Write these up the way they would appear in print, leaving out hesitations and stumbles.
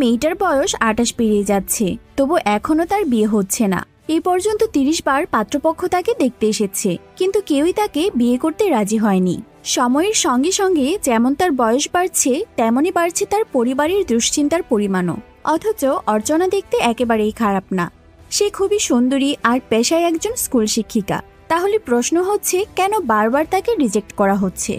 মেয়েটার বয়স ২৮ পেরিয়ে যাচ্ছে, তবু এখনো তার বিয়ে হচ্ছে না। এই পর্যন্ত ৩০ বার পাত্রপক্ষ তাকে দেখতে এসেছে, কিন্তু কেউই তাকে বিয়ে করতে রাজি হয়নি। সময়ের সঙ্গে সঙ্গে যেমন তার বয়স বাড়ছে, তেমনই বাড়ছে তার পরিবারের দুশ্চিন্তার পরিমাণও। অথচ অর্চনা দেখতে একেবারেই খারাপ না। সে খুবই সুন্দরী আর পেশায় একজন স্কুল শিক্ষিকা। তাহলে প্রশ্ন হচ্ছে, কেন বারবার তাকে রিজেক্ট করা হচ্ছে?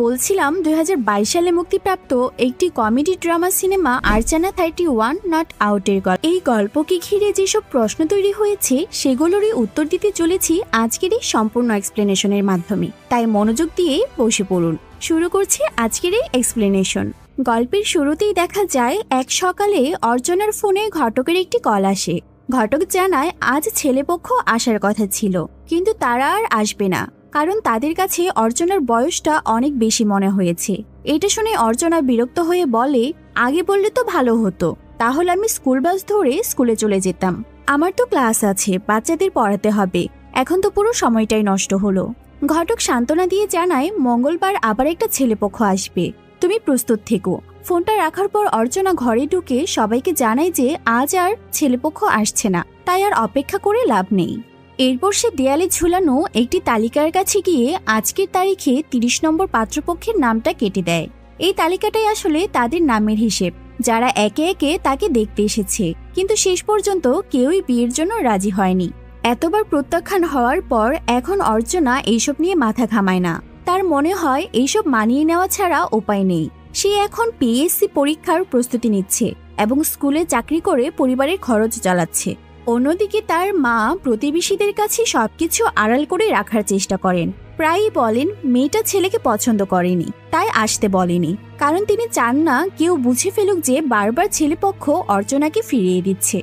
বলছিলাম ২০২২ সালে মুক্তিপ্রাপ্ত একটি comedy drama cinema Archana 31 not আউটের গল্প। এই গল্পকে ঘিরে যেসব প্রশ্ন তৈরি হয়েছে সেগুলোরই উত্তর দিতে চলেছি আজকের এই সম্পূর্ণ এক্সপ্লেনেশনের মাধ্যমে। তাই মনোযোগ দিয়ে বসে পড়ুন। শুরু করছি আজকের এই এক্সপ্লেনেশন। গল্পের শুরুতেই দেখা যায় এক সকালে অর্চনার ফোনে ঘটকের একটি কল আসে। ঘটক জানায় আজ ছেলেপক্ষ আসার কথা ছিল, কিন্তু তারা আর আসবে না, কারণ তাদের কাছে অর্চনার বয়সটা অনেক বেশি মনে হয়েছে। এটা শুনে অর্চনা বিরক্ত হয়ে বলে, আগে বললে তো ভালো হতো, তাহলে আমি স্কুল বাস ধরে স্কুলে চলে যেতাম। আমার তো ক্লাস আছে, বাচ্চাদের পড়াতে হবে, এখন তো পুরো সময়টাই নষ্ট হলো। ঘটক সান্ত্বনা দিয়ে জানায় মঙ্গলবার আবার একটা ছেলেপক্ষ আসবে, তুমি প্রস্তুত থেকো। ফোনটা রাখার পর অর্চনা ঘরে ঢুকে সবাইকে জানায় যে আজ আর ছেলেপক্ষ আসছে না, তাই আর অপেক্ষা করে লাভ নেই। এরপর সে দেয়ালে ঝুলানো একটি তালিকার কাছে গিয়ে আজকের তারিখে ৩০ নম্বর পাত্রপক্ষের নামটা কেটে দেয়। এই তালিকাটাই আসলে তাদের নামের হিসেব, যারা একে একে তাকে দেখতে এসেছে, কিন্তু শেষ পর্যন্ত কেউই বিয়ের জন্য রাজি হয়নি। এতবার প্রত্যাখ্যান হওয়ার পর এখন অর্চনা এইসব নিয়ে মাথা ঘামায় না। তার মনে হয় এইসব মানিয়ে নেওয়া ছাড়া উপায় নেই। সে এখন পিএসসি পরীক্ষার প্রস্তুতি নিচ্ছে এবং স্কুলে চাকরি করে পরিবারের খরচ চালাচ্ছে। অন্যদিকে তার মা প্রতিবেশীদের কাছে সবকিছু আড়াল করে রাখার চেষ্টা করেন। প্রায়ই বলেন মেয়েটা ছেলেকে পছন্দ করেনি, তাই আসতে বলেনি, কারণ তিনি চান না কেউ বুঝে ফেলুক যে বারবার ছেলেপক্ষ অর্চনাকে ফিরিয়ে দিচ্ছে।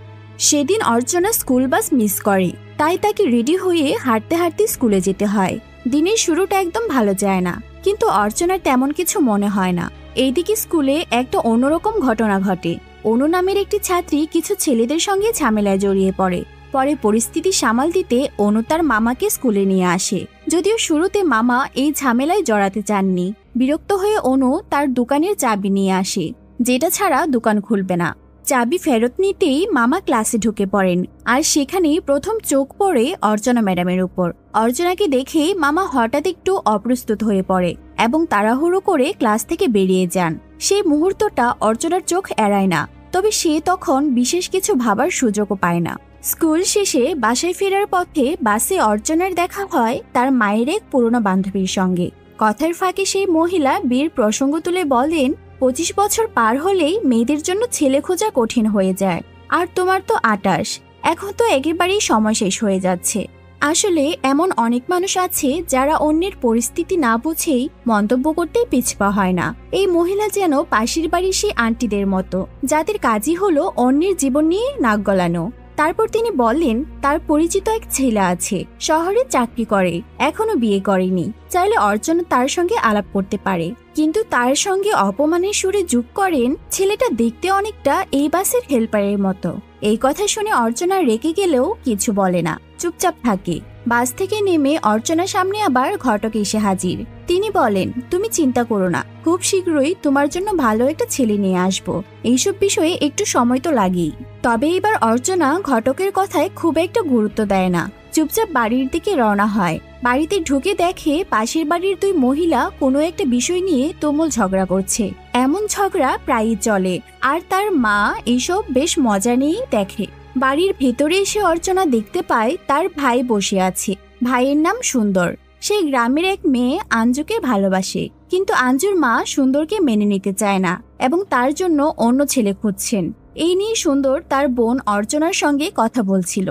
সেদিন অর্চনা স্কুল বাস মিস করে, তাই তাকে রেডি হয়ে হাঁটতে হাঁটতে স্কুলে যেতে হয়। দিনের শুরুটা একদম ভালো যায় না, কিন্তু অর্চনার তেমন কিছু মনে হয় না। এইদিকে স্কুলে একটা অন্যরকম ঘটনা ঘটে। অনু নামের একটি ছাত্রী কিছু ছেলেদের সঙ্গে ঝামেলায় জড়িয়ে পড়ে। পরে পরিস্থিতি সামাল দিতে অনু তার মামাকে স্কুলে নিয়ে আসে। যদিও শুরুতে মামা এই ঝামেলায় জড়াতে চাননি। বিরক্ত হয়ে অনু তার দোকানের চাবি নিয়ে আসে, যেটা ছাড়া দোকান খুলবে না। চাবি ফেরত নিতেই মামা ক্লাসে ঢুকে পড়েন, আর সেখানেই প্রথম চোখ পড়ে অর্চনা ম্যাডামের উপর। অর্চনাকে দেখে মামা হঠাৎ একটু অপ্রস্তুত হয়ে পড়ে এবং তাড়াহুড়ো করে ক্লাস থেকে বেরিয়ে যান। সেই মুহূর্তটা অর্চনার চোখ এড়ায় না, তবে সে তখন বিশেষ কিছু ভাবার সুযোগও পায় না। স্কুল শেষে বাসায় ফেরার পথে বাসে অর্চনার দেখা হয় তার মায়ের এক পুরনো বান্ধবীর সঙ্গে। কথার ফাঁকে সেই মহিলা বিয়ের প্রসঙ্গ তুলে বলেন, ২৫ বছর পার হলেই মেয়েদের জন্য ছেলে খোঁজা কঠিন হয়ে যায়, আর তোমার তো ২৮, এখন তো একেবারেই সময় শেষ হয়ে যাচ্ছে। আসলে এমন অনেক মানুষ আছে যারা অন্যের পরিস্থিতি না বুঝেই মন্তব্য করতেই পিছপা হয় না। এই মহিলা যেন পাশের বাড়ির সেই আন্টিদের মতো, যাদের কাজই হলো অন্যের জীবন নিয়ে নাক গলানো। তারপর তিনি বললেন তার পরিচিত এক ছেলে আছে, শহরে চাকরি করে, এখনো বিয়ে করেনি, চাইলে অর্চনা তার সঙ্গে আলাপ করতে পারে। কিন্তু তার সঙ্গে অপমানের সুরে যোগ করেন, ছেলেটা দেখতে অনেকটা এই বাসের হেল্পারের মতো। এই কথা শুনে অর্চনা রেগে গেলেও কিছু বলে না, চুপচাপ থাকে। বাস থেকে নেমে অর্চনার সামনে আবার ঘটক এসে হাজির। তিনি বলেন, তুমি চিন্তা করো না, খুব শীঘ্রই তোমার জন্য ভালো একটা ছেলে নিয়ে আসবো। এইসব বিষয়ে একটু সময় তো লাগেই। তবে এবার অর্চনা ঘটকের কথায় খুব একটা গুরুত্ব দেয় না, চুপচাপ বাড়ির দিকে রওনা হয়। বাড়িতে ঢুকে দেখে পাশের বাড়ির দুই মহিলা কোনো একটা বিষয় নিয়ে তুমুল ঝগড়া করছে। এমন ঝগড়া প্রায়ই চলে, আর তার মা এইসব বেশ মজা নিয়েই দেখে। বাড়ির ভেতরে এসে অর্চনা দেখতে পায় তার ভাই বসে আছে। ভাইয়ের নাম সুন্দর। সেই গ্রামের এক মেয়ে আঞ্জুকে ভালোবাসে, কিন্তু আঞ্জুর মা সুন্দরকে মেনে নিতে চায় না এবং তার জন্য অন্য ছেলে খুঁজছেন। এই নিয়ে সুন্দর তার বোন অর্চনার সঙ্গে কথা বলছিল।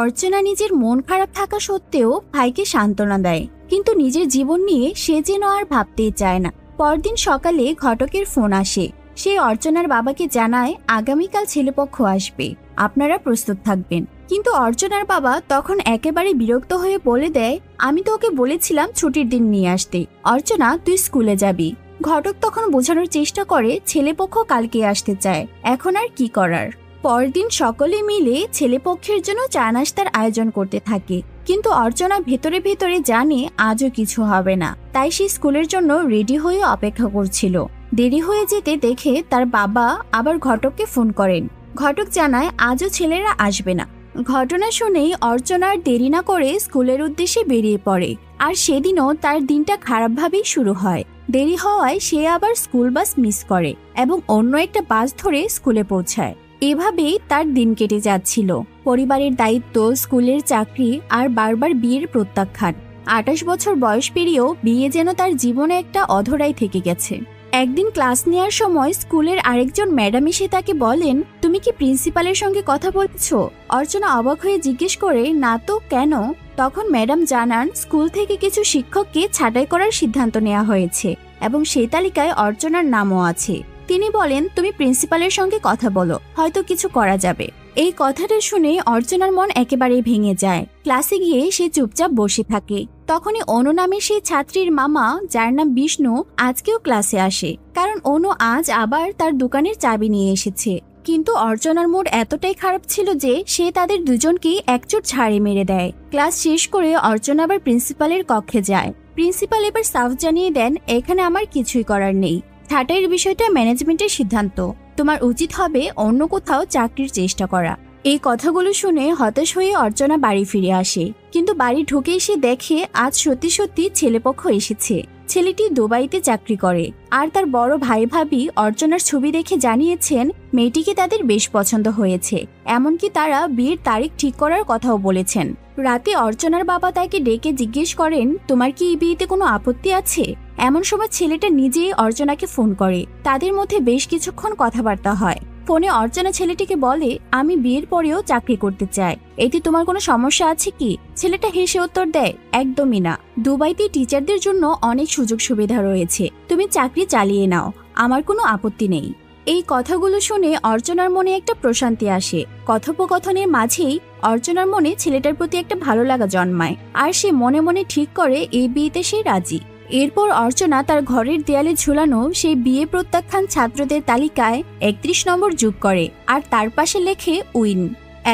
অর্চনা নিজের মন খারাপ থাকা সত্ত্বেও ভাইকে সান্ত্বনা দেয়, কিন্তু নিজের জীবন নিয়ে সে যেন আর ভাবতেই চায় না। পরদিন সকালে ঘটকের ফোন আসে। সে অর্চনার বাবাকে জানায় আগামীকাল ছেলেপক্ষ আসবে, আপনারা প্রস্তুত থাকবেন। কিন্তু অর্চনার বাবা তখন একেবারে বিরক্ত হয়ে বলে দেয়, আমি তো ওকে বলেছিলাম ছুটির দিন নিয়ে আসতে, অর্চনা তুই স্কুলে যাবি। ঘটক তখন বোঝানোর চেষ্টা করে ছেলেপক্ষ কালকে আসতে চায়, এখন আর কি করার। পরদিন সকলে মিলে ছেলেপক্ষের জন্য চা নাস্তার আয়োজন করতে থাকে, কিন্তু অর্চনা ভেতরে ভেতরে জানে আজও কিছু হবে না, তাই সে স্কুলের জন্য রেডি হয়ে অপেক্ষা করছিল। দেরি হয়ে যেতে দেখে তার বাবা আবার ঘটককে ফোন করেন। ঘটক জানায় আজও ছেলেরা আসবে না। ঘটনা শুনেই অর্চনা আর দেরি না করে স্কুলের উদ্দেশ্যে বেরিয়ে পড়ে। আর সেদিনও তার দিনটা খারাপভাবেই শুরু হয়। দেরি হওয়ায় সে আবার স্কুল বাস মিস করে এবং অন্য একটা বাস ধরে স্কুলে পৌঁছায়। এভাবেই তার দিন কেটে যাচ্ছিল। পরিবারের দায়িত্ব, স্কুলের চাকরি আর বারবার বিয়ের প্রত্যাখ্যান। 28 বছর বয়স পেরিয়েও বিয়ে যেন তার জীবনে একটা অধরাই থেকে গেছে। একদিন ক্লাস নেওয়ার সময় স্কুলের আরেকজন ম্যাডাম এসে তাকে বলেন, তুমি কি প্রিন্সিপালের সঙ্গে কথা বলছো? অর্চনা অবাক হয়ে জিজ্ঞেস করে, না তো, কেন? তখন ম্যাডাম জানান, স্কুল থেকে কিছু শিক্ষককে ছাঁটাই করার সিদ্ধান্ত নেওয়া হয়েছে এবং সেই তালিকায় অর্চনার নামও আছে। তিনি বলেন, তুমি প্রিন্সিপালের সঙ্গে কথা বলো, হয়তো কিছু করা যাবে। এই কথাটা শুনে অর্চনার মন একেবারেই ভেঙে যায়। ক্লাসে গিয়ে সে চুপচাপ বসে থাকে। তখনই অনু নামে সেই ছাত্রীর মামা, যার নাম বিষ্ণু, আজকেও ক্লাসে আসে, কারণ অনু আজ আবার তার দোকানের চাবি নিয়ে এসেছে। কিন্তু অর্চনার মুড এতটাই খারাপ ছিল যে সে তাদের দুজনকেই একচোট ঝাড়ে মেরে দেয়। ক্লাস শেষ করে অর্চনা আবার প্রিন্সিপালের কক্ষে যায়। প্রিন্সিপাল এবার সাফ জানিয়ে দেন, এখানে আমার কিছুই করার নেই। ছাঁটাইয়ের বিষয়টা ম্যানেজমেন্টের সিদ্ধান্ত। তোমার উচিত হবে অন্য কোথাও চাকরির চেষ্টা করা। এই কথাগুলো শুনে হতাশ হয়ে অর্চনা বাড়ি ফিরে আসে। কিন্তু বাড়ি ঢুকেই সে দেখে আজ সত্যি সত্যি ছেলেপক্ষ এসেছে। ছেলেটি দুবাইতে চাকরি করে আর তার বড় ভাই ভাবি অর্চনার ছবি দেখে জানিয়েছেন মেয়েটিকে তাদের বেশ পছন্দ হয়েছে। এমনকি তারা বিয়ের তারিখ ঠিক করার কথাও বলেছেন। রাতে অর্চনার বাবা তাকে ডেকে জিজ্ঞেস করেন, তোমার কি এই বিয়েতে কোনো আপত্তি আছে? এমন সময় ছেলেটা নিজেই অর্চনাকে ফোন করে। তাদের মধ্যে বেশ কিছুক্ষণ কথাবার্তা হয়। ফোনে অর্চনা ছেলেটিকে বলে, আমি বিয়ের পরেও চাকরি করতে চাই, এতে তোমার কোনো সমস্যা আছে কি? ছেলেটা হেসে উত্তর দেয়, একদমই না। দুবাইতে টিচারদের জন্য অনেক সুযোগ সুবিধা রয়েছে, তুমি চাকরি চালিয়ে নাও, আমার কোনো আপত্তি নেই। এই কথাগুলো শুনে অর্চনার মনে একটা প্রশান্তি আসে। কথোপকথনের মাঝেই অর্চনার মনে ছেলেটার প্রতি একটা ভালো লাগা জন্মায় আর সে মনে মনে ঠিক করে এই বিয়েতে সে রাজি। এরপর অর্চনা তার ঘরের দেয়ালে ঝুলানো সেই বিয়ে প্রত্যাখ্যান ছাত্রদের তালিকায় 31 নম্বর যোগ করে আর তার পাশে লেখে উইন।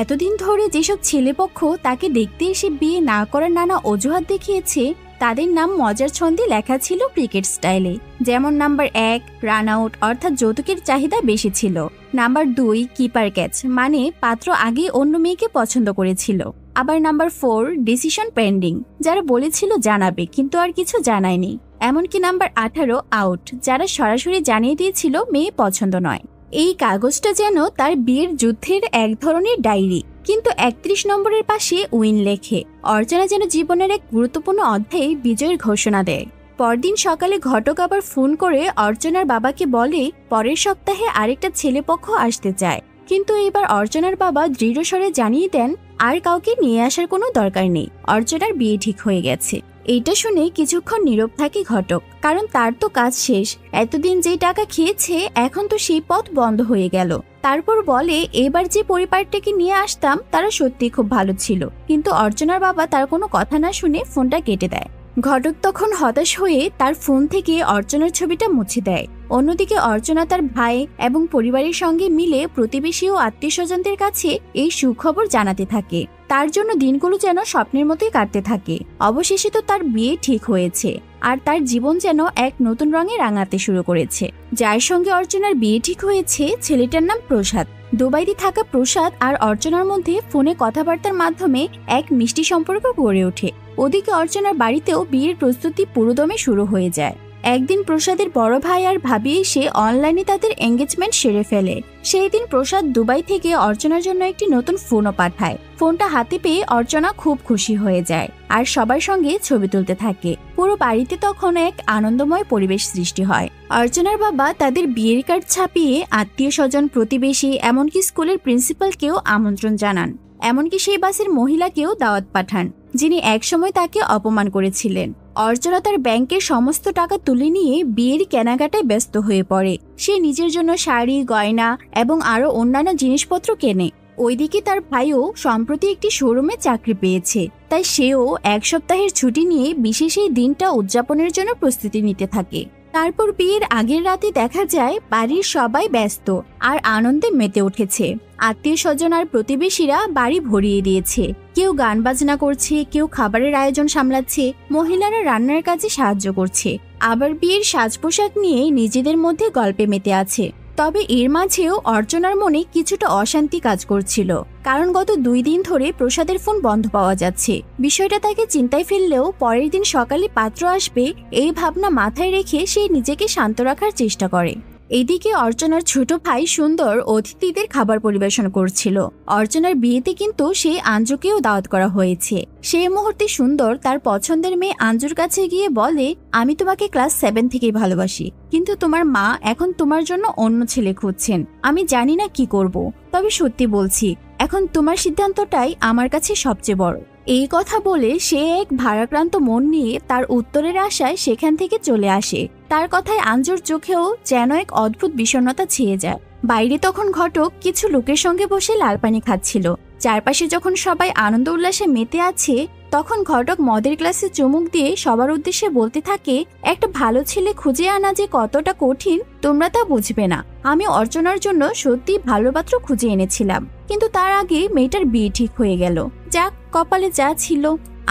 এতদিন ধরে যেসব ছেলেপক্ষ তাকে দেখতে এসে বিয়ে না করার নানা অজুহাত দেখিয়েছে, তাদের নাম মজার ছন্দে লেখা ছিল ক্রিকেট স্টাইলে। যেমন নাম্বার 1 রান আউট, অর্থাৎ যৌতুকের চাহিদা বেশি ছিল। নাম্বার 2 কিপার ক্যাচ, মানে পাত্র আগে অন্য মেয়েকে পছন্দ করেছিল। আবার নাম্বার 4 ডিসিশন পেন্ডিং, যারা বলেছিল জানাবে কিন্তু আর কিছু জানায়নি। এমনকি নাম্বার 18 আউট, যারা সরাসরি জানিয়ে দিয়েছিল মেয়ে পছন্দ নয়। এই কাগজটা যেন তার বিয়ের যুদ্ধের এক ধরনের ডায়েরি, কিন্তু 31 নম্বরের পাশে উইন লেখে। অর্চনা যেন জীবনের এক গুরুত্বপূর্ণ অধ্যায়ে বিজয়ের ঘোষণা দেয়। পরদিন সকালে ঘটক আবার ফোন করে অর্চনার বাবাকে বলে, পরের সপ্তাহে আরেকটা ছেলেপক্ষ আসতে চায়। কিন্তু এবার অর্চনার বাবা দৃঢ়স্বরে জানিয়ে দেন, আর কাউকে নিয়ে আসার কোনো দরকার নেই, অর্চনার বিয়ে ঠিক হয়ে গেছে। এইটা শুনে কিছুক্ষণ নীরব থাকে ঘটক, কারণ তার তো কাজ শেষ। এতদিন যে টাকা খেয়েছে এখন তো সেই পথ বন্ধ হয়ে গেল। তারপর বলে, এবার যে পরিবারটাকে নিয়ে আসতাম তারা সত্যি খুব ভালো ছিল। কিন্তু অর্চনার বাবা তার কোনো কথা না শুনে ফোনটা কেটে দেয়। ঘটক তখন হতাশ হয়ে তার ফোন থেকে অর্চনার ছবিটা মুছে দেয়। অন্যদিকে অর্চনা তার ভাই এবং পরিবারের সঙ্গে মিলে প্রতিবেশী ও আত্মীয় স্বজনদের কাছে এই সুখবর জানাতে থাকে। তার জন্য দিনগুলো যেন স্বপ্নের মতোই কাটতে থাকে। অবশেষে তো তার বিয়ে ঠিক হয়েছে আর তার জীবন যেন এক নতুন রঙে রাঙাতে শুরু করেছে। যার সঙ্গে অর্চনার বিয়ে ঠিক হয়েছে ছেলেটার নাম প্রসাদ। দুবাইতে থাকা প্রসাদ আর অর্চনার মধ্যে ফোনে কথাবার্তার মাধ্যমে এক মিষ্টি সম্পর্ক গড়ে ওঠে। ওদিকে অর্চনার বাড়িতেও বিয়ের প্রস্তুতি পুরোদমে শুরু হয়ে যায়। একদিন প্রসাদের বড় ভাই আর ভাবি এসে অনলাইনে তাদের এঙ্গেজমেন্ট সেরে ফেলে। সেই দিন প্রসাদ দুবাই থেকে অর্চনার জন্য একটি নতুন ফোনও পাঠায়। ফোনটা হাতে পেয়ে অর্চনা খুব খুশি হয়ে যায় আর সবার সঙ্গে ছবি তুলতে থাকে। পুরো বাড়িতে তখন এক আনন্দময় পরিবেশ সৃষ্টি হয়। অর্চনার বাবা তাদের বিয়ের কার্ড ছাপিয়ে আত্মীয় স্বজন, প্রতিবেশী, এমনকি স্কুলের প্রিন্সিপালকেও আমন্ত্রণ জানান। এমনকি সেই বাসের মহিলাকেও দাওয়াত পাঠান, যিনি একসময় তাকে অপমান করেছিলেন। অর্চনা তার ব্যাংকের সমস্ত টাকা তুলে নিয়ে বিয়ের কেনাকাটায় ব্যস্ত হয়ে পড়ে। সে নিজের জন্য শাড়ি, গয়না এবং আরো অন্যান্য জিনিসপত্র কেনে। ওইদিকে তার ভাইও সম্প্রতি একটি শোরুমে চাকরি পেয়েছে, তাই সেও এক সপ্তাহের ছুটি নিয়ে বিশেষ এই দিনটা উদযাপনের জন্য প্রস্তুতি নিতে থাকে। তারপর বিয়ের আগের রাতে দেখা যায় বাড়ির সবাই ব্যস্ত আর আনন্দে মেতে উঠেছে। আত্মীয় স্বজন আর প্রতিবেশীরা বাড়ি ভরিয়ে দিয়েছে। কেউ গান বাজনা করছে, কেউ খাবারের আয়োজন সামলাচ্ছে, মহিলারা রান্নার কাজে সাহায্য করছে। আবার বিয়ের সাজ পোশাক নিয়ে নিজেদের মধ্যে গল্পে মেতে আছে। তবে এর মাঝেও অর্চনার মনে কিছুটা অশান্তি কাজ করছিল, কারণ গত 2 দিন ধরে প্রসাদের ফোন বন্ধ পাওয়া যাচ্ছে। বিষয়টা তাকে চিন্তায় ফেললেও পরের দিন সকালে পাত্র আসবে এই ভাবনা মাথায় রেখে সে নিজেকে শান্ত রাখার চেষ্টা করে। এদিকে অর্চনার ছোট ভাই সুন্দর অতিথিদের খাবার পরিবেশন করছিল। অর্চনার বিয়েতে কিন্তু সেই আঞ্জুকেও দাওয়াত করা হয়েছে। সেই মুহূর্তে সুন্দর তার পছন্দের মেয়ে আঞ্জুর কাছে গিয়ে বলে, আমি তোমাকে ক্লাস 7 থেকেই ভালোবাসি, কিন্তু তোমার মা এখন তোমার জন্য অন্য ছেলে খুঁজছেন। আমি জানি না কি করব, তবে সত্যি বলছি এখন তোমার সিদ্ধান্তটাই আমার কাছে সবচেয়ে বড়। এই কথা বলে সে এক ভারাক্রান্ত মন নিয়ে তার উত্তরের আশায় সেখান থেকে চলে আসে। তার কথায় আঞ্জুর চোখেও যেন এক অদ্ভুত বিষণ্ণতা ছেয়ে যায়। বাইরে তখন ঘটক কিছু লোকের সঙ্গে বসে লাল পানি খাচ্ছিল। চারপাশে যখন সবাই আনন্দ উল্লাসে মেতে আছে, তখন ঘটক মদের গ্লাসে চুমুক দিয়ে সবার উদ্দেশ্যে বলতে থাকে, একটা ভালো ছেলে খুঁজে আনা যে কতটা কঠিন তোমরা তা বুঝবে না। আমি অর্চনার জন্য সত্যি ভালো পাত্র খুঁজে এনেছিলাম, কিন্তু তার আগে মেয়েটার বিয়ে ঠিক হয়ে গেল। যাক, কপালে যা ছিল।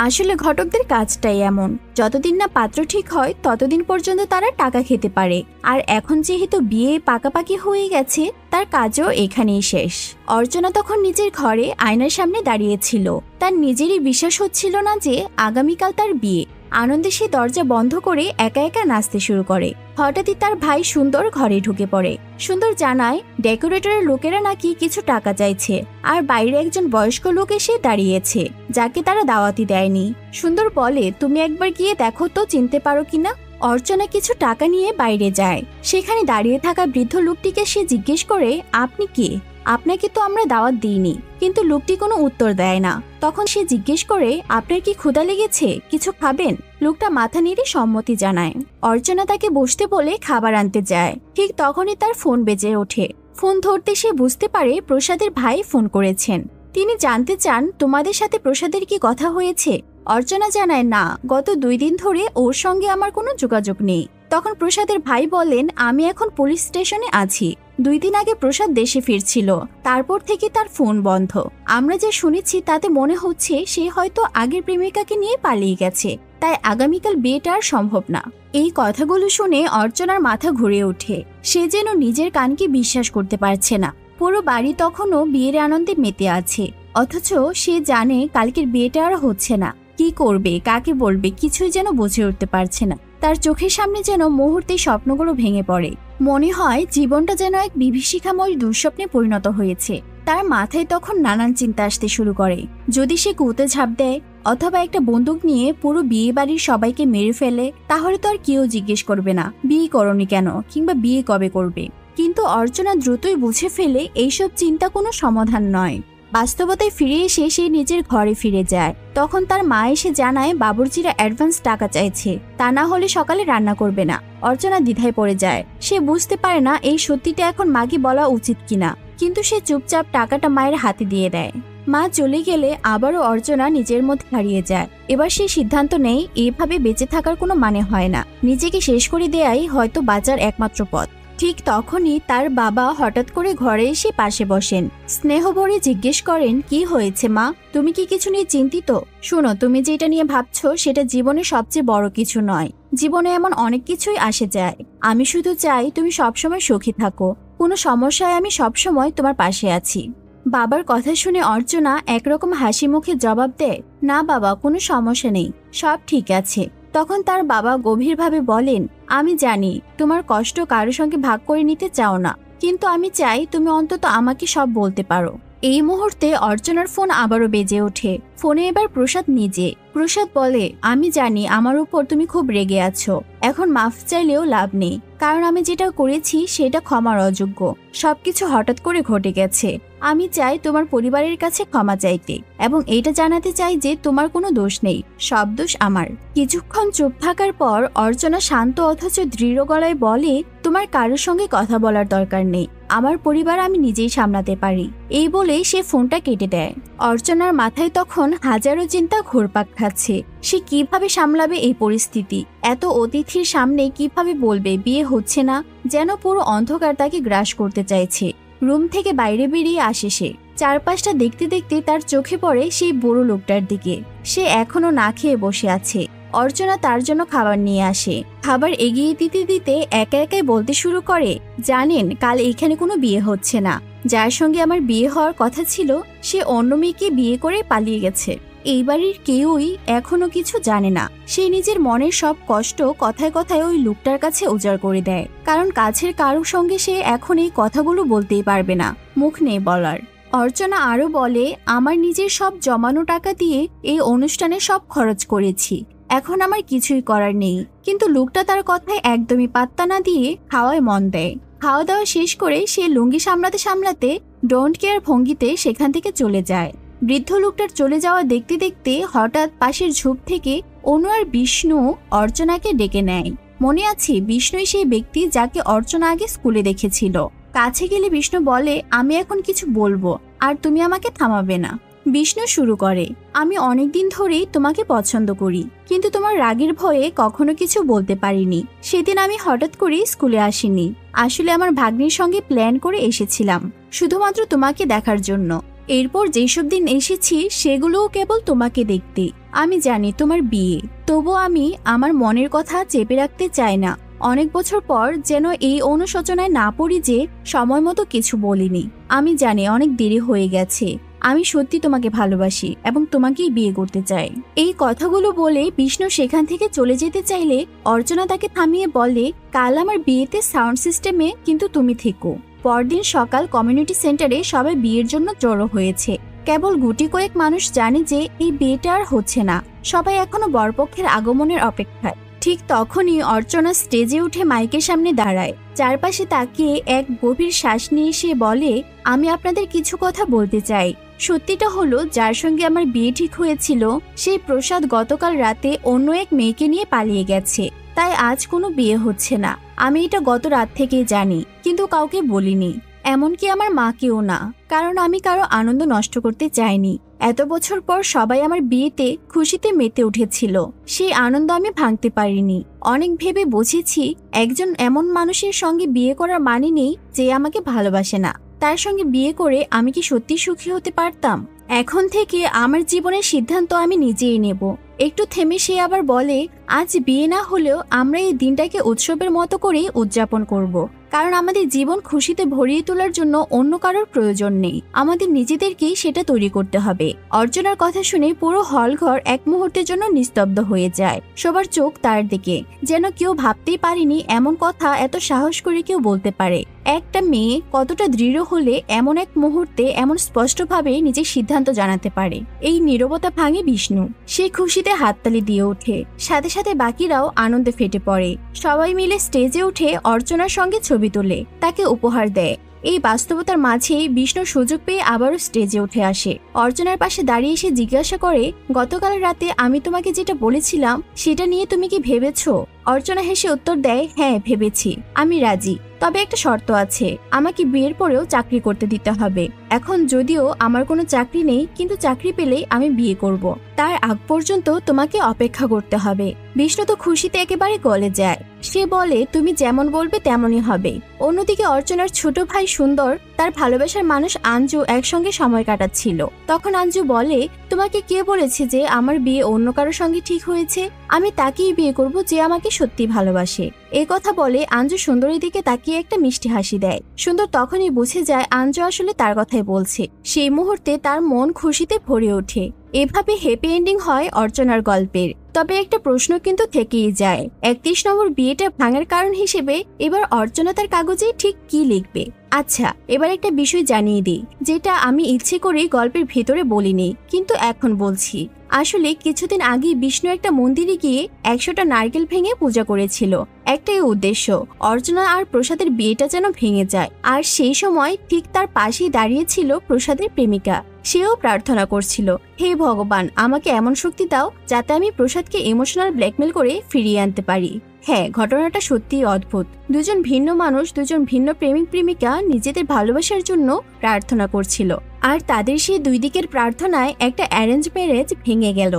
আসলে ঘটকদের কাজটাই এমন, যতদিন না পাত্র ঠিক হয় ততদিন পর্যন্ত তারা টাকা খেতে পারে। আর এখন যেহেতু বিয়ে পাকাপাকি হয়ে গেছে, তার কাজও এখানেই শেষ। অর্চনা তখন নিজের ঘরে আয়নার সামনে দাঁড়িয়েছিল। তার নিজেরই বিশ্বাস হচ্ছিল না যে আগামীকাল তার বিয়ে। আনন্দে সে দরজা বন্ধ করে একা একা নাচতে শুরু করে। হঠাৎই তার ভাই সুন্দর ঘরে ঢুকে পড়ে। সুন্দর জানায় ডেকোরেটরের লোকেরা নাকি কিছু টাকা চাইছে, আর বাইরে একজন বয়স্ক লোক এসে দাঁড়িয়েছে যাকে তারা দাওয়াতি দেয়নি। সুন্দর বলে, তুমি একবার গিয়ে দেখো তো চিনতে পারো কিনা। অর্চনা কিছু টাকা নিয়ে বাইরে যায়। সেখানে দাঁড়িয়ে থাকা বৃদ্ধ লোকটিকে সে জিজ্ঞেস করে, আপনি কে? আপনাকে তো আমরা দাওয়াত দিইনি। কিন্তু লোকটি কোনো উত্তর দেয় না। তখন সে জিজ্ঞেস করে, আপনার কি ক্ষুধা লেগেছে, কিছু খাবেন? লোকটা মাথা নেড়ে সম্মতি জানায়। অর্চনা তাকে বসতে বলে খাবার আনতে যায়। ঠিক তখনই তার ফোন বেজে ওঠে। ফোন ধরতে সে বুঝতে পারে প্রসাদের ভাই ফোন করেছেন। তিনি জানতে চান, তোমাদের সাথে প্রসাদের কি কথা হয়েছে? অর্চনা জানায়, না, গত 2 দিন ধরে ওর সঙ্গে আমার কোনো যোগাযোগ নেই। তখন প্রসাদের ভাই বলেন, আমি এখন পুলিশ স্টেশনে আছি। 2 দিন আগে প্রসাদ দেশে ফিরছিল, তারপর থেকে তার ফোন বন্ধ। আমরা যে শুনেছি তাতে মনে হচ্ছে সে হয়তো আগের প্রেমিকাকে নিয়ে পালিয়ে গেছে, তাই আগামীকাল বিয়েটা আর সম্ভব না। এই কথাগুলো শুনে অর্চনার মাথা ঘুরে ওঠে। সে যেন নিজের কানকে বিশ্বাস করতে পারছে না। পুরো বাড়ি তখনও বিয়ের আনন্দে মেতে আছে, অথচ সে জানে কালকের বিয়েটা আর হচ্ছে না। কি করবে, কাকে বলবে, কিছুই যেন বুঝে উঠতে পারছে না। তার চোখের সামনে যেন মুহূর্তে স্বপ্নগুলো ভেঙে পড়ে। মনে হয় জীবনটা যেন এক বিভীষিকাময় দুঃস্বপ্নে পরিণত হয়েছে। তার মাথায় তখন নানান চিন্তা আসতে শুরু করে। যদি সে কুয়োতে ঝাঁপ দেয় অথবা একটা বন্দুক নিয়ে পুরো বিয়ে বাড়ির সবাইকে মেরে ফেলে, তাহলে তো আর কেউ জিজ্ঞেস করবে না বিয়ে করনি কেন, কিংবা বিয়ে কবে করবে। কিন্তু অর্চনা দ্রুতই বুঝে ফেলে এইসব চিন্তা কোনো সমাধান নয়। বাস্তবতায় ফিরে এসে সে নিজের ঘরে ফিরে যায়। তখন তার মা এসে জানায় বাবুর্চিরা অ্যাডভান্স টাকা চাইছে, তা না হলে সকালে রান্না করবে না। অর্চনা দ্বিধায় পড়ে যায়। সে বুঝতে পারে না এই সত্যিটা এখন মাকে বলা উচিত কিনা, কিন্তু সে চুপচাপ টাকাটা মায়ের হাতে দিয়ে দেয়। মা চলে গেলে আবারও অর্চনা নিজের মধ্যে হারিয়ে যায়। এবার সে সিদ্ধান্ত নেয় এভাবে বেঁচে থাকার কোনো মানে হয় না, নিজেকে শেষ করে দেয়াই হয়তো বাঁচার একমাত্র পথ। ঠিক তখনই তার বাবা হঠাৎ করে ঘরে এসে পাশে বসেন। স্নেহ ভরে জিজ্ঞেস করেন, কি হয়েছে মা, তুমি কি কিছু নিয়ে চিন্তিত? শোনো, তুমি যেটা নিয়ে ভাবছো সেটা জীবনে সবচেয়ে বড় কিছু নয়। জীবনে এমন অনেক কিছুই আসে যায়। আমি শুধু চাই তুমি সবসময় সুখী থাকো। কোনো সমস্যায় আমি সবসময় তোমার পাশে আছি। বাবার কথা শুনে অর্চনা একরকম হাসি মুখে জবাব দেয়, না বাবা, কোনো সমস্যা নেই, সব ঠিক আছে। তখন তার বাবা গভীরভাবে বলেন, আমি জানি তোমার কষ্ট কারো সঙ্গে ভাগ করে নিতে চাও না, কিন্তু আমি চাই তুমি অন্তত আমাকে সব বলতে পারো। এই মুহূর্তে অর্চনার ফোন আবারও বেজে ওঠে। ফোনে এবার প্রসাদ নিজে। প্রসাদ বলে, আমি জানি আমার উপর তুমি খুব রেগে আছো। এখন মাফ চাইলেও লাভ নেই, কারণ আমি যেটা করেছি সেটা ক্ষমার অযোগ্য। সবকিছু হঠাৎ করে ঘটে গেছে। আমি চাই তোমার পরিবারের কাছে ক্ষমা চাইতে, এবং এইটা জানাতে চাই যে তোমার কোনো দোষ নেই, সব দোষ আমার। কিছুক্ষণ চুপ থাকার পর অর্চনা শান্ত অথচ দৃঢ় গলায় বলে, তোমার কারোর সঙ্গে কথা বলার দরকার নেই, আমার পরিবার আমি নিজেই সামলাতে পারি। এই বলে সে ফোনটা কেটে দেয়। অর্চনার মাথায় তখন হাজারো চিন্তা ঘুরপাক খাচ্ছে। সে কিভাবে সামলাবে এই পরিস্থিতি, এত অতিথির সামনে কিভাবে বলবে বিয়ে হচ্ছে না, যেন পুরো অন্ধকার তাকে গ্রাস করতে চাইছে। রুম থেকে বাইরে বেরিয়ে আসে সে। চারপাশটা দেখতে দেখতে তার চোখে পড়ে সেই বুড়ো লোকটার দিকে। সে এখনো না খেয়ে বসে আছে। অর্চনা তার জন্য খাবার নিয়ে আসে। খাবার এগিয়ে দিতে দিতে একা একাই বলতে শুরু করে, জানেন কাল এখানে কোনো বিয়ে হচ্ছে না। যার সঙ্গে আমার বিয়ে হওয়ার কথা ছিল সে অন্য মেয়েকে বিয়ে করে পালিয়ে গেছে। এই বাড়ির কেউই এখনো কিছু জানে না। সে নিজের মনের সব কষ্ট কথায় কথায় ওই লোকটার কাছে উজাড় করে দেয়, কারণ কাছের কারোর সঙ্গে সে এখন এই কথাগুলো বলতেই পারবে না, মুখ নেই বলার। অর্চনা আরো বলে, আমার নিজের সব জমানো টাকা দিয়ে এই অনুষ্ঠানে সব খরচ করেছি, এখন আমার কিছুই করার নেই। কিন্তু লোকটা তার কথায় একদমই পাত্তা না দিয়ে খাওয়ায় মন দেয়। খাওয়া দাওয়া শেষ করে সে লুঙ্গি সামলাতে সামলাতে ডোন্ট কেয়ার ভঙ্গিতে সেখান থেকে চলে যায়। বৃদ্ধ লোকটার চলে যাওয়া দেখতে দেখতে হঠাৎ পাশের ঝোপ থেকে অনু আর বিষ্ণু অর্চনাকে ডেকে নেয়। মনে আছে বিষ্ণুই সেই ব্যক্তি যাকে অর্চনা আগে স্কুলে দেখেছিল। কাছে গেলে বিষ্ণু বলে, আমি এখন কিছু বলবো আর তুমি আমাকে থামাবে না। বিষ্ণু শুরু করে, আমি অনেকদিন ধরেই তোমাকে পছন্দ করি, কিন্তু তোমার রাগের ভয়ে কখনো কিছু বলতে পারিনি। সেদিন আমি হঠাৎ করে স্কুলে আসিনি, আসলে আমার ভাগ্নির সঙ্গে প্ল্যান করে এসেছিলাম শুধুমাত্র তোমাকে দেখার জন্য। এরপর যেসব দিন এসেছি সেগুলোও কেবল তোমাকে দেখতে। আমি জানি তোমার বিয়ে, তবু আমি আমার মনের কথা চেপে রাখতে চাই না। অনেক বছর পর যেন এই অনুশোচনায় না পড়ি যে সময় মতো কিছু বলিনি। আমি জানি অনেক দেরি হয়ে গেছে, আমি সত্যি তোমাকে ভালোবাসি এবং তোমাকেই বিয়ে করতে চাই। এই কথাগুলো বলে বিষ্ণু সেখান থেকে চলে যেতে চাইলে অর্চনা তাকে থামিয়ে বলে, কাল আমার বিয়েতে সাউন্ড সিস্টেমে কিন্তু তুমি থেকো। পরদিন সকাল কমিউনিটি সেন্টারে সবাই বিয়ের জন্য জড়ো হয়েছে। কেবল গুটি কয়েক মানুষ জানে যে এই বিয়েটা আর হচ্ছে না, সবাই এখনো বরপক্ষের আগমনের অপেক্ষায়। ঠিক তখনই অর্চনা স্টেজে উঠে মাইকের সামনে দাঁড়ায়। চারপাশে তাকিয়ে এক গভীর শ্বাস নিয়ে সে বলে, আমি আপনাদের কিছু কথা বলতে চাই। সত্যিটা হলো, যার সঙ্গে আমার বিয়ে ঠিক হয়েছিল সেই প্রসাদ গতকাল রাতে অন্য এক মেয়েকে নিয়ে পালিয়ে গেছে, তাই আজ কোনো বিয়ে হচ্ছে না। আমি এটা গত রাত থেকেই জানি, কিন্তু কাউকে বলিনি, এমনকি আমার মাকেও না, কারণ আমি কারো আনন্দ নষ্ট করতে চাইনি। এত বছর পর সবাই আমার বিয়েতে খুশিতে মেতে উঠেছিল, সেই আনন্দ আমি ভাঙতে পারিনি। অনেক ভেবে বুঝেছি একজন এমন মানুষের সঙ্গে বিয়ে করার মানে নেই যে আমাকে ভালোবাসে না। তার সঙ্গে বিয়ে করে আমি কি সত্যি সুখী হতে পারতাম? এখন থেকে আমার জীবনের সিদ্ধান্ত আমি নিজেই নেব। একটু থেমে সে আবার বলে, আজ বিয়ে না হলেও আমরা এই দিনটাকে উৎসবের মতো করে উদযাপন করব, কারণ আমাদের জীবন খুশিতে ভরিয়ে তোলার জন্য অন্য কারোর প্রয়োজন নেই, আমাদের নিজেদেরকেই সেটা তৈরি করতে হবে। অর্চনার কথা শুনে পুরো হল ঘর এক মুহূর্তের জন্য নিস্তব্ধ হয়ে যায়। সবার চোখ তার দিকে, যেন কেউ ভাবতেই পারেনি এমন কথা এত সাহস করে কেউ বলতে পারে। একটা মেয়ে কতটা দৃঢ় হলে এমন এক মুহূর্তে এমন স্পষ্টভাবে নিজের সিদ্ধান্ত জানাতে পারে। এই নীরবতা ভাঙে বিষ্ণু। সে খুশিতে হাততালি দিয়ে ওঠে, সাথে সাথে বাকিরাও আনন্দে ফেটে পড়ে। সবাই মিলে স্টেজে উঠে অর্চনার সঙ্গে ছবি তোলে, তাকে উপহার দেয়। এই বাস্তবতার মাঝে বিষ্ণু সুযোগ পেয়ে আবারও স্টেজে উঠে আসে। অর্চনার পাশে দাঁড়িয়ে এসে জিজ্ঞাসা করে, গতকাল রাতে আমি তোমাকে যেটা বলেছিলাম সেটা নিয়ে তুমি কি ভেবেছো? অর্চনা হেসে উত্তর দেয়, হ্যাঁ ভেবেছি, আমি রাজি, তবে একটা শর্ত আছে, আমাকে বিয়ের পরেও চাকরি করতে দিতে হবে। এখন যদিও আমার কোনো চাকরি নেই, কিন্তু চাকরি পেলেই আমি বিয়ে করব। তার আগ পর্যন্ত তোমাকে অপেক্ষা করতে হবে। বিষ্ণু তো খুশিতে একেবারে গলে যায়। সে বলে, তুমি যেমন বলবে তেমনই হবে। অন্যদিকে অর্চনার ছোট ভাই সুন্দর তার ভালোবাসার মানুষ আঞ্জু একসঙ্গে সময় কাটাচ্ছিল। তখন আঞ্জু বলে, তোমাকে কে বলেছে যে আমার বিয়ে অন্য কারোর সঙ্গে ঠিক হয়েছে? আমি তাকেই বিয়ে করব যে আমাকে সত্যি ভালোবাসে। এই কথা বলে আঞ্জু সুন্দরের দিকে তাকিয়ে একটা মিষ্টি হাসি দেয়। সুন্দর তখনই বুঝে যায় আঞ্জু আসলে তার কথাই বলছে। সেই মুহূর্তে তার মন খুশিতে ভরে ওঠে। এভাবে হ্যাপি এন্ডিং হয় অর্চনার গল্পের। তবে একটা প্রশ্ন কিন্তু থেকেই যায়, 31 নম্বর বিয়েটা ভাঙার কারণ হিসেবে এবার অর্চনা তার কাগজে ঠিক কি লিখবে? আচ্ছা, এবার একটা বিষয় জানিয়ে দিই, যেটা আমি ইচ্ছে করেই গল্পের ভেতরে বলিনি, কিন্তু এখন বলছি। আসলে কিছুদিন আগে বিষ্ণু একটা মন্দিরে গিয়ে 100টা নারকেল ভেঙে পূজা করেছিল। একটাই উদ্দেশ্য, অর্চনা আর প্রসাদের বিয়েটা যেন ভেঙে যায়। আর সেই সময় ঠিক তার পাশেই দাঁড়িয়েছিল প্রসাদের প্রেমিকা। সেও প্রার্থনা করছিল, হে ভগবান, আমাকে এমন শক্তি দাও যাতে আমি প্রসাদকে ইমোশনাল ব্ল্যাকমেল করে ফিরিয়ে আনতে পারি। হ্যাঁ, ঘটনাটা সত্যিই অদ্ভুত। দুজন ভিন্ন মানুষ, দুজন ভিন্ন প্রেমিক প্রেমিকা নিজেদের ভালোবাসার জন্য প্রার্থনা করছিল, আর তাদের সেই দুই দিকের প্রার্থনায় একটা অ্যারেঞ্জ ম্যারেজ ভেঙে গেল।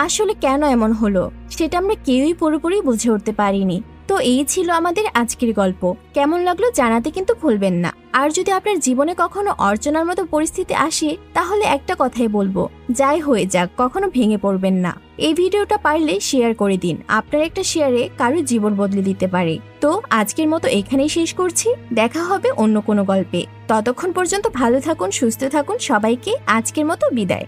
আসলে কেন এমন হলো সেটা আমরা কেউই পুরোপুরি বুঝে উঠতে পারিনি। তো এই ছিল আমাদের আজকের গল্প। কেমন লাগলো জানাতে কিন্তু ভুলবেন না। আর যদি আপনার জীবনে কখনো অর্চনার মতো পরিস্থিতি আসে, তাহলে একটা কথাই বলবো, যাই হয়ে যাক কখনো ভেঙে পড়বেন না। এই ভিডিওটা পারলে শেয়ার করে দিন, আপনার একটা শেয়ারে কারো জীবন বদলে দিতে পারে। তো আজকের মতো এখানেই শেষ করছি, দেখা হবে অন্য কোনো গল্পে। ততক্ষণ পর্যন্ত ভালো থাকুন, সুস্থ থাকুন, সবাইকে আজকের মতো বিদায়।